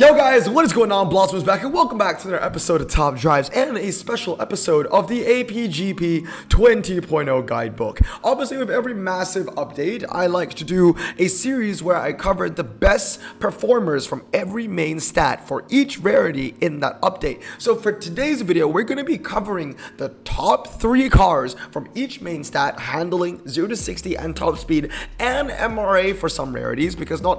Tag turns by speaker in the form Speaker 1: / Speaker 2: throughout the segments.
Speaker 1: Yo guys, what is going on? Blossom is back and welcome back to another episode of Top Drives and a special episode of the APGP 20.0 Guidebook. Obviously, with every massive update, I like to do a series where I cover the best performers from every main stat for each rarity in that update. So for today's video, we're going to be covering the top 3 cars from each main stat, handling 0 to 60 and top speed and MRA for some rarities, because not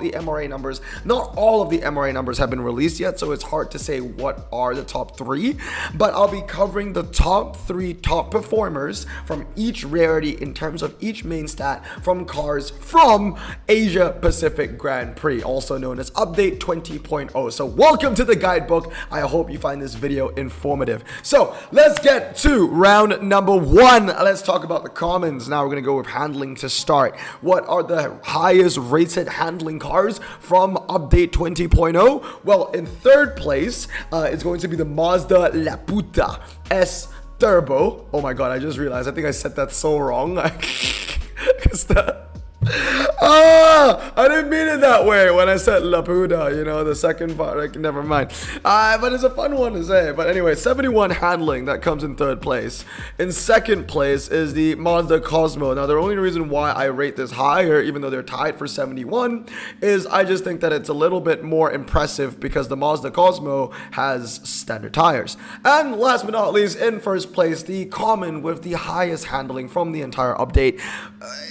Speaker 1: all of the MRA numbers have been released yet, so it's hard to say what are the top 3, but I'll be covering the top 3 top performers from each rarity in terms of each main stat from cars from Asia Pacific Grand Prix, also known as Update 20.0. So welcome to the Guidebook. I hope you find this video informative. So let's get to round number 1. Let's talk about the commons. Now we're going to go with handling to start. What are the highest rated handling cars from Update 20.0? Well, in third place, it's going to be the Mazda La Puta S Turbo. Oh my god, I just realized, I think I said that so wrong. I didn't mean it that way when I said La Puta, you know, the second part, like, never mind. But it's a fun one to say. But anyway, 71 handling, that comes in third place. In second place is the Mazda Cosmo. Now, the only reason why I rate this higher, even though they're tied for 71, is I just think that it's a little bit more impressive because the Mazda Cosmo has standard tires. And last but not least, in first place, the common with the highest handling from the entire update.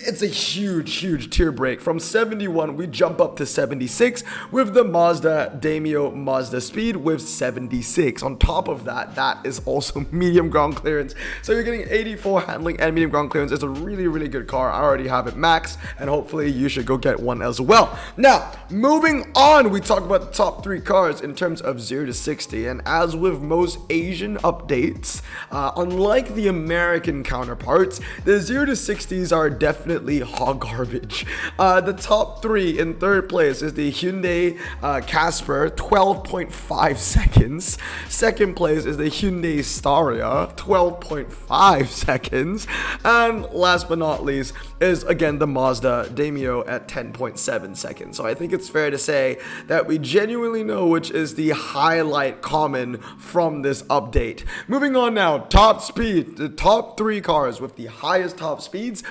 Speaker 1: It's a huge tier break. From 71, we jump up to 76 with the Mazda Demio Mazda Speed with 76. On top of that, that is also medium ground clearance. So you're getting 84 handling and medium ground clearance. It's a really good car. I already have it maxed, and hopefully you should go get one as well. Now, moving on, we talk about the top 3 cars in terms of 0 to 60. And as with most Asian updates, unlike the American counterparts, the 0 to 60s are definitely hot garbage. The top 3 in third place is the Hyundai Casper, 12.5 seconds. Second place is the Hyundai Staria, 12.5 seconds. And last but not least is again the Mazda Demio at 10.7 seconds. So I think it's fair to say that we genuinely know which is the highlight common from this update. Moving on now, top speed, the top 3 cars with the highest top speeds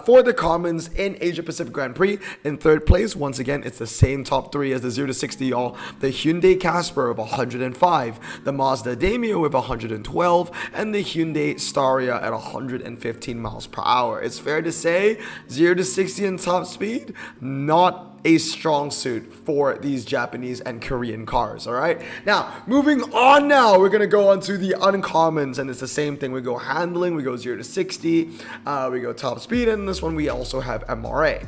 Speaker 1: for the commons in Asia Pacific Grand Prix. In third place, once again, it's the same top 3 as the 0 to 60, y'all. The Hyundai Casper of 105, the Mazda Demio with 112, and the Hyundai Staria at 115 miles per hour. It's fair to say 0 to 60 in top speed, not a strong suit for these Japanese and Korean cars. All right, now moving on, now we're gonna go on to the uncommons, and it's the same thing. We go handling, we go 0 to 60, we go top speed, and in this one we also have MRA.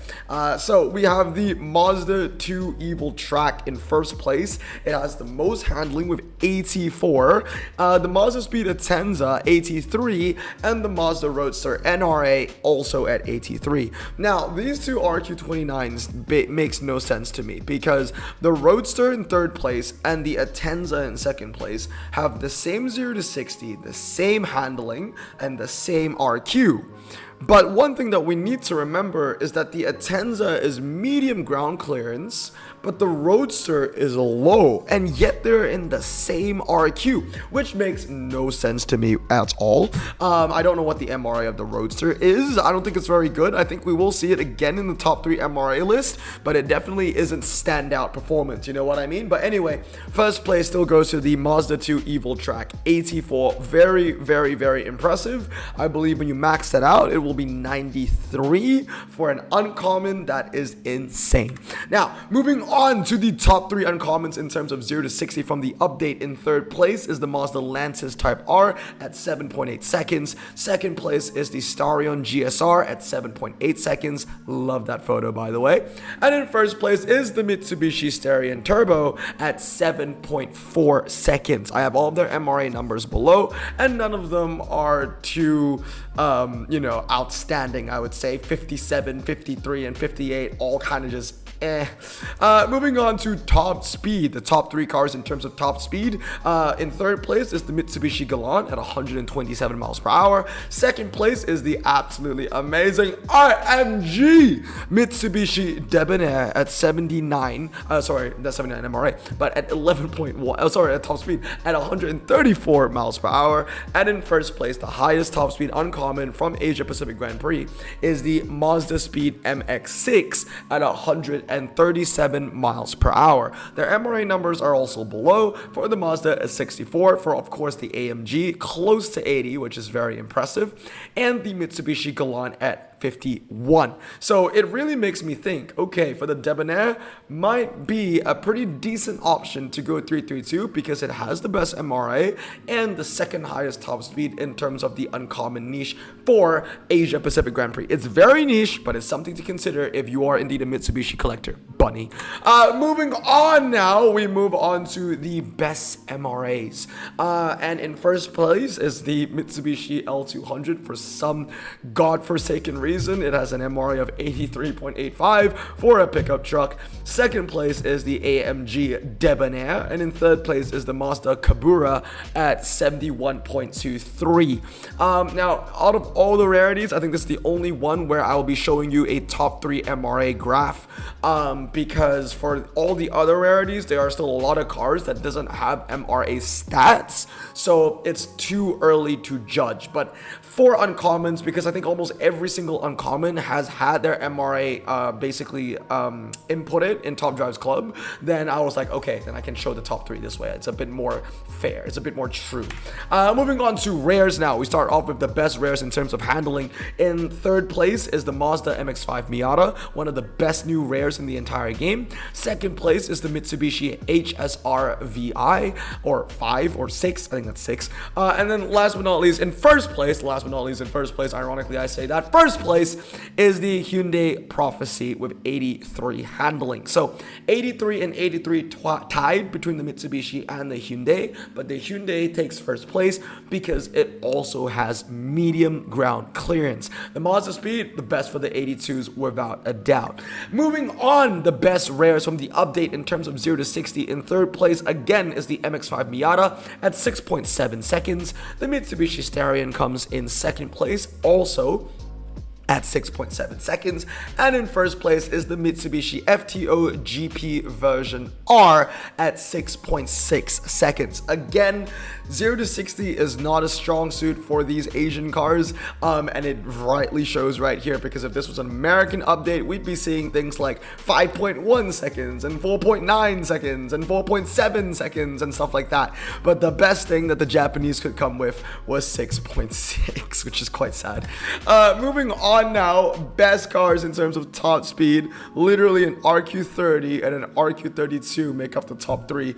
Speaker 1: So we have the Mazda 2 Evil Track in first place. It has the most handling with 84, the Mazda Speed Atenza 83, and the Mazda Roadster NRA also at 83. Now these two RQ29s makes no sense to me because the Roadster in third place and the Atenza in second place have the same 0 to 60, the same handling, and the same RQ. But one thing that we need to remember is that the Atenza is medium ground clearance, but the Roadster is low, and yet they're in the same RQ, which makes no sense to me at all. I don't know what the MRA of the Roadster is. I don't think it's very good. I think we will see it again in the top 3 MRA list, but it definitely isn't standout performance, you know what I mean? But anyway, first place still goes to the Mazda 2 Evil Track, 84. Very impressive. I believe when you max that out, it will be 93 for an uncommon. That is insane. Now, moving on to the top 3 uncommons in terms of 0 to 60 from the update. In third place is the Mazda Lantis Type R at 7.8 seconds. Second place is the Starion GSR at 7.8 seconds. Love that photo, by the way. And in first place is the Mitsubishi Starion Turbo at 7.4 seconds. I have all of their MRA numbers below, and none of them are too outstanding. I would say 57, 53, and 58 all kind of just Moving on to top speed, the top 3 cars in terms of top speed. In third place is the Mitsubishi Galant at 127 miles per hour. Second place is the absolutely amazing RMG Mitsubishi Debonair at 79. Sorry, that's 79 MRA, but at 11.1. Sorry, at top speed at 134 miles per hour. And in first place, the highest top speed uncommon from Asia Pacific Grand Prix is the Mazda Speed MX-6 at 137 miles per hour. Their MRA numbers are also below. For the Mazda at 64, for of course the AMG close to 80, which is very impressive, and the Mitsubishi Galant at 51. So it really makes me think, okay, for the Debonair might be a pretty decent option to go 332 because it has the best MRA and the second highest top speed in terms of the uncommon niche for Asia Pacific Grand Prix. It's very niche, but it's something to consider if you are indeed a Mitsubishi collector, bunny. Moving on now, we move on to the best MRAs. And in first place is the Mitsubishi L200 for some godforsaken reason. It has an MRA of 83.85 for a pickup truck. Second place is the AMG Debonair, and in third place is the Mazda Kabura at 71.23. Now, out of all the rarities, I think this is the only one where I will be showing you a top 3 MRA graph, because for all the other rarities, there are still a lot of cars that doesn't have MRA stats, so it's too early to judge. But for uncommons, because I think almost every single uncommon has had their MRA basically inputted in Top Drives Club, then I was like, okay, then I can show the top 3 this way. It's a bit more fair. It's a bit more true. Moving on to rares now. We start off with the best rares in terms of handling. In third place is the Mazda MX-5 Miata, one of the best new rares in the entire game. Second place is the Mitsubishi HSR VI, or 5 or 6, I think that's 6. And then last but not least, in first place, ironically I say that, first place is the Hyundai Prophecy with 83 handling. So 83 and 83 tied between the Mitsubishi and the Hyundai, but the Hyundai takes first place because it also has medium ground clearance. The Mazda Speed, the best for the 82s without a doubt. Moving on, the best rares from the update in terms of 0 to 60. In third place again is the MX-5 Miata at 6.7 seconds. The Mitsubishi Starion comes in second place, also at 6.7 seconds, and in first place is the Mitsubishi FTO GP version R at 6.6 seconds. Again, 0 to 60 is not a strong suit for these Asian cars, and it rightly shows right here, because if this was an American update, we'd be seeing things like 5.1 seconds and 4.9 seconds and 4.7 seconds and stuff like that. But the best thing that the Japanese could come with was 6.6, which is quite sad. Moving on now, best cars in terms of top speed, literally an RQ30 and an RQ32 make up the top 3.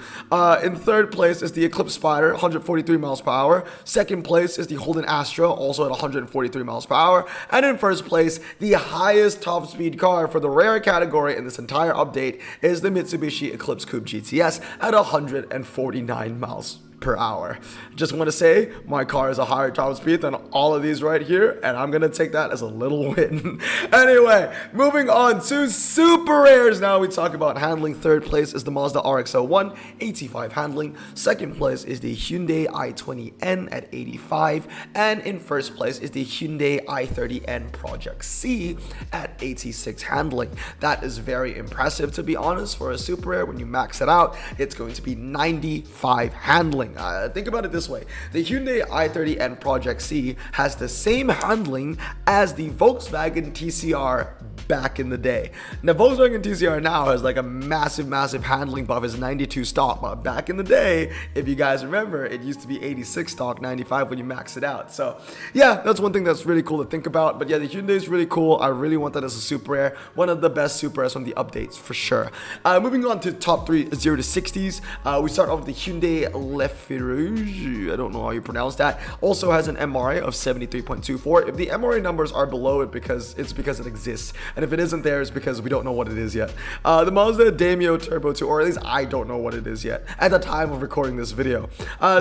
Speaker 1: In third place is the Eclipse Spider, 143 miles per hour. Second place is the Holden Astra, also at 143 miles per hour. And in first place, the highest top speed car for the rare category in this entire update is the Mitsubishi Eclipse Coupe GTS at 149 miles per hour. Just want to say my car is a higher top speed than all of these right here, and I'm gonna take that as a little win. Anyway, moving on to super rares now. We talk about handling. Third place is the Mazda RX-01, 85 handling. Second place is the Hyundai i20N at 85, and in first place is the Hyundai i30N Project C at 86 handling. That is very impressive, to be honest. For a super rare, when you max it out, it's going to be 95 handling. Think about it this way. The Hyundai i30N Project C has the same handling as the Volkswagen TCR back in the day. Now, Volkswagen TCR now has like a massive handling buff. It's 92 stock, but back in the day, if you guys remember, it used to be 86 stock, 95 when you max it out. So yeah, that's one thing that's really cool to think about. But yeah, the Hyundai is really cool. I really want that as a super rare. One of the best super rares from the updates for sure. Moving on to top 3 0 to 60s. We start off with the Hyundai Lefirouge. I don't know how you pronounce that. Also has an MRA of 73.24. If the MRA numbers are below it, it's because it exists. And if it isn't there, it's because we don't know what it is yet. The Mazda Demio Turbo 2, or at least I don't know what it is yet at the time of recording this video.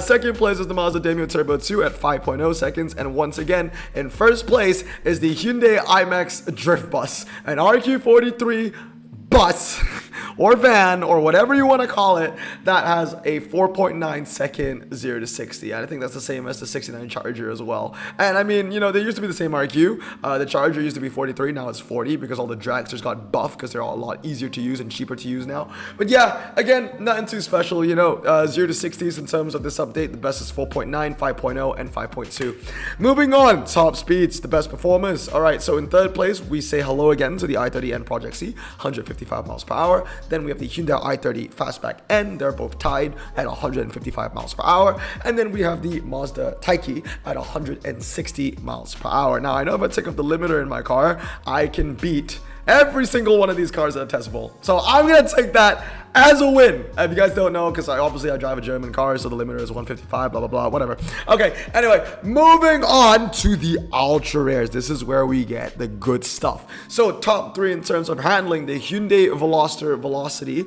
Speaker 1: Second place is the Mazda Demio Turbo 2 at 5.0 seconds. And once again, in first place is the Hyundai IMAX Drift Bus, an RQ43 bus or van or whatever you want to call it that has a 4.9 second 0 to 60. And I think that's the same as the 69 Charger as well. And I mean, you know, they used to be the same RQ. The Charger used to be 43, now it's 40 because all the dragsters got buffed because they're all a lot easier to use and cheaper to use now. But yeah, again, nothing too special, you know. 0 to 60s in terms of this update, the best is 4.9, 5.0, and 5.2. Moving on, top speeds, the best performers. All right, so in third place, we say hello again to the i30N Project C, 155 miles per hour. Then we have the Hyundai i30 Fastback N. They're both tied at 155 miles per hour. And then we have the Mazda Taiki at 160 miles per hour. Now, I know if I take off the limiter in my car, I can beat every single one of these cars that are testable. So I'm going to take that as a win. If you guys don't know, because obviously I drive a German car, so the limiter is 155, blah, blah, blah, whatever. Okay, anyway, moving on to the ultra rares. This is where we get the good stuff. So top three in terms of handling, the Hyundai Veloster Velocity.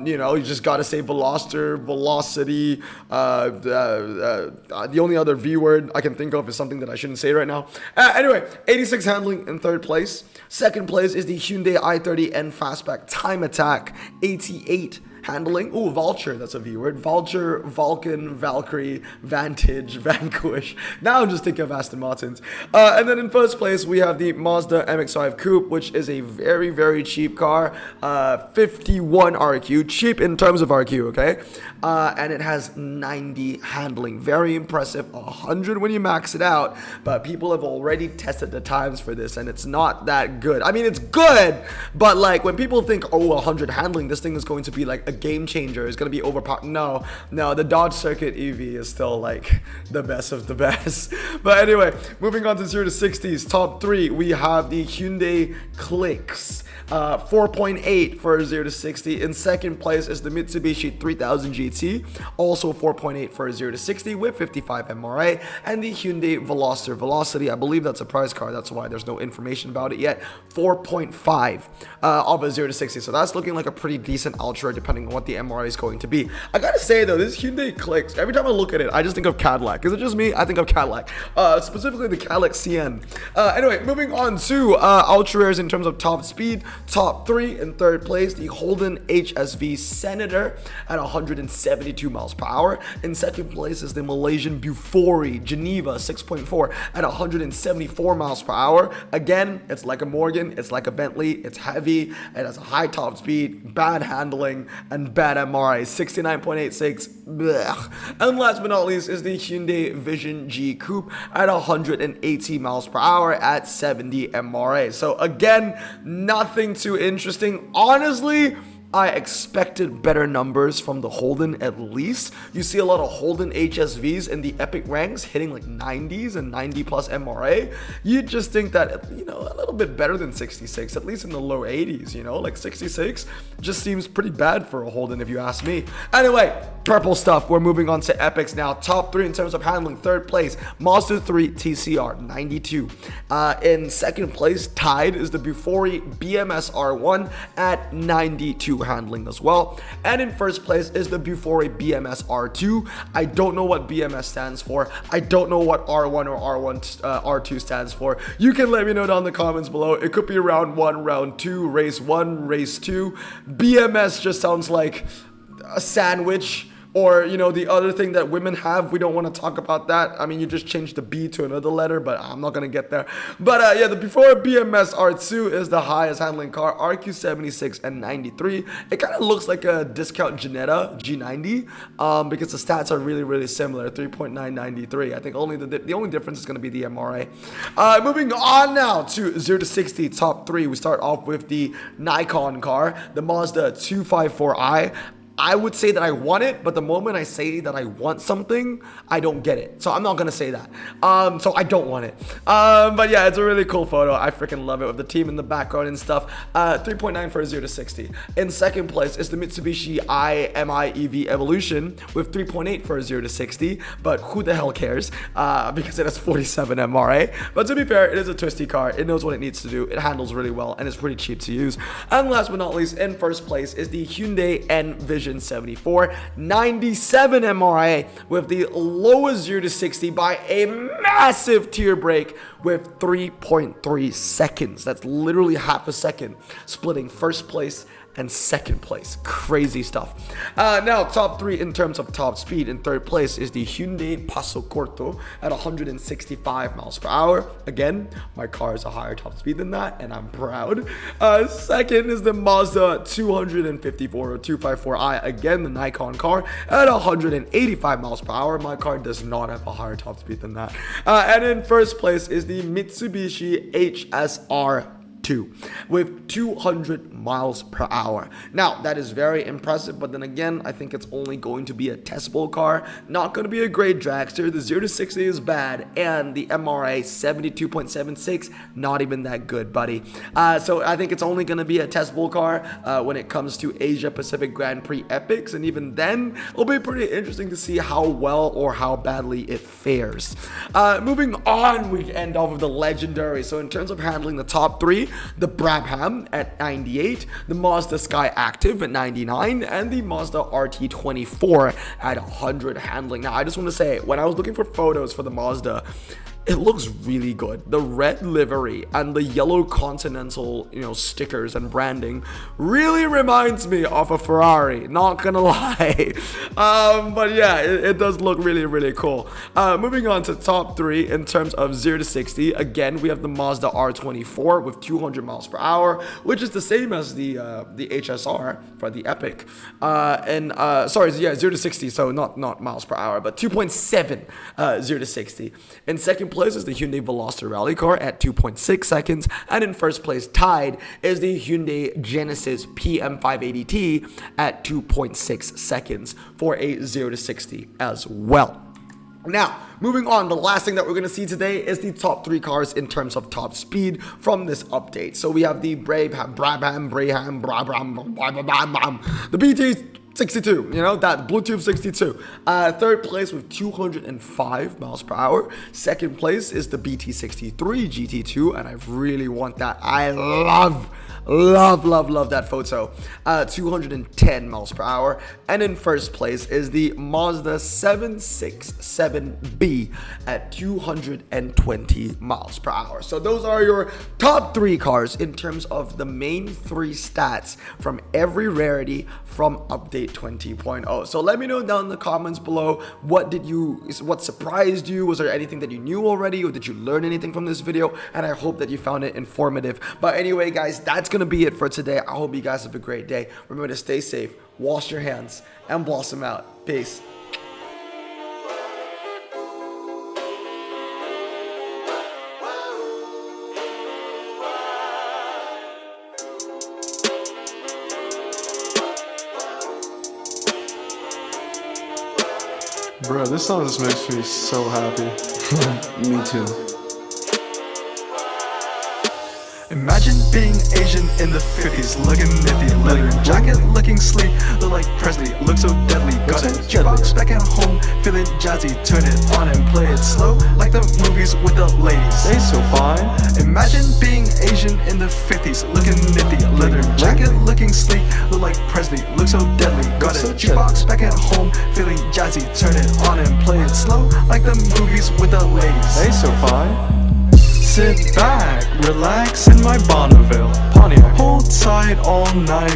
Speaker 1: You know, you just got to say Veloster, Velocity. The only other V word I can think of is something that I shouldn't say right now. Anyway, 86 handling in third place. Second place is the Hyundai i30N Fastback Time Attack, 88 handling. Ooh, Vulture, that's a V word. Vulture, Vulcan, Valkyrie, Vantage, Vanquish. Now I'm just thinking of Aston Martins. And then in first place, we have the Mazda MX-5 Coupe, which is a very, very cheap car. 51 RQ, cheap in terms of RQ, okay? And it has 90 handling. Very impressive. 100 when you max it out, but people have already tested the times for this, and it's not that good. I mean, it's good, but like when people think, oh, 100 handling, this thing is going to be like a game changer, it's going to be overpowered. No, the Dodge Circuit EV is still like the best of the best. But anyway, moving on to 0 to 60s, top three, we have the Hyundai Clicks. 4.8 for 0 to 60. In second place is the Mitsubishi 3000 GT, also 4.8 for 0 to 60 with 55 MRA, and the Hyundai Veloster Velocity. I believe that's a prize car, that's why there's no information about it yet. 4.5 of a 0 to 60. So that's looking like a pretty decent ultra depending on what the MRA is going to be. I gotta say though, this Hyundai Clicks, every time I look at it, I just think of Cadillac. Is it just me? I think of Cadillac. Specifically the Cadillac CN. Anyway, moving on to ultra rares in terms of top speed. Top three in third place, the Holden HSV Senator at 172 miles per hour. In second place is the Malaysian Bufori Geneva 6.4 at 174 miles per hour. Again, it's like a Morgan, it's like a Bentley, it's heavy, it has a high top speed, bad handling, and bad MRI, 69.86. Blech. And last but not least is the Hyundai Vision G Coupe at 180 miles per hour at 70 MRA. So again, nothing too interesting. Honestly, I expected better numbers from the Holden at least. You see a lot of Holden HSVs in the epic ranks hitting like 90s and 90 plus MRA. You'd just think that, you know, a little bit better than 66, at least in the low 80s, you know, like 66 just seems pretty bad for a Holden if you ask me. Anyway, purple stuff. We're moving on to epics now. Top three in terms of handling. Third place, Mazda 3 TCR, 92. In second place, tied is the Bufori BMS R1 at 92 handling as well. And in first place is the Bufori BMS R2. I don't know what BMS stands for. I don't know what R1 or R2 stands for. You can let me know down in the comments below. It could be round 1, round 2, race 1, race 2. BMS just sounds like a sandwich. Or, you know, the other thing that women have, we don't want to talk about that. I mean, you just change the B to another letter, but I'm not going to get there. But yeah, the before BMS R2 is the highest handling car, RQ76 and 93. It kind of looks like a discount Jetta G90 because the stats are really, really similar, 3.993. I think the only difference is going to be the MRA. Moving on now to 0 to 60, top three. We start off with the Nikon car, the Mazda 254i. I would say that I want it, but the moment I say that I want something, I don't get it. So I'm not gonna say that. So I don't want it. But yeah, it's a really cool photo. I freaking love it with the team in the background and stuff. 3.9 for a 0 to 60. In second place is the Mitsubishi IMI EV Evolution with 3.8 for a 0 to 60. But who the hell cares? Because it has 47 MRA. But to be fair, it is a twisty car. It knows what it needs to do. It handles really well, and it's pretty cheap to use. And last but not least, in first place is the Hyundai N Vision 274, 97 MRA with the lowest 0 to 60 by a massive tier break with 3.3 seconds. That's literally half a second, splitting first place and second place. Crazy stuff. Now, top 3 in terms of top speed. In third place is the Hyundai Passo Corto at 165 miles per hour. Again, my car is a higher top speed than that, and I'm proud. Second is the Mazda 254 or 254i. Again, the Nikon car at 185 miles per hour. My car does not have a higher top speed than that. And in first place is the Mitsubishi HSR with 200 miles per hour. Now, that is very impressive, but then again, I think it's only going to be a testable car, not going to be a great dragster. The 0 to 60 is bad, and the MRA 72.76, not even that good, buddy. So I think it's only going to be a testable car when it comes to Asia Pacific Grand Prix Epics, and even then, it'll be pretty interesting to see how well or how badly it fares. Moving on, we end off with the legendary. So in terms of handling the top 3, the Brabham at 98, the Mazda Sky Active at 99, and the Mazda RT24 at 100 handling. Now, I just want to say, when I was looking for photos for the Mazda, it looks really good. The red livery and the yellow Continental, stickers and branding really reminds me of a Ferrari, not gonna lie. But yeah, it does look really, really cool. Moving on to top 3 in terms of 0 to 60. Again, we have the Mazda R24 with 200 miles per hour, which is the same as the HSR for the Epic. 0 to 60, so not miles per hour, but 2.7 0 to 60. In second place is the Hyundai Veloster Rally car at 2.6 seconds, and in first place, tied, is the Hyundai Genesis PM580T at 2.6 seconds for a 0 to 60 as well. Now, moving on, the last thing that we're going to see today is the top 3 cars in terms of top speed from this update. So we have the the BT62, that Bluetooth 62. Third place with 205 miles per hour. Second place is the BT63 GT2, and I really want that. I love that photo. 210 miles per hour. And in first place is the Mazda 767B at 220 miles per hour. So those are your top 3 cars in terms of the main 3 stats from every rarity from update 20.0. So let me know down in the comments below, what surprised you? Was there anything that you knew already, or did you learn anything from this video? And I hope that you found it informative. But anyway, guys, that's gonna be it for today. I hope you guys have a great day. Remember to stay safe, wash your hands, and blossom out. Peace.
Speaker 2: Bro, this song just makes me so happy.
Speaker 3: Me too.
Speaker 4: Imagine being Asian in the 50s, looking nifty, leather jacket, looking sleek, look like Presley, look so deadly, got a jukebox back at home, feeling jazzy, turn it on and play it slow, like the movies with the ladies.
Speaker 2: They so fine.
Speaker 4: Imagine being Asian in the 50s, looking nifty, leather jacket, looking sleek, look like Presley, look so deadly, got a jukebox back at home, feeling jazzy, turn it on and play it slow, like the movies with the ladies.
Speaker 2: They so fine.
Speaker 4: Sit back, relax in my Bonneville Pontiac, hold tight all night.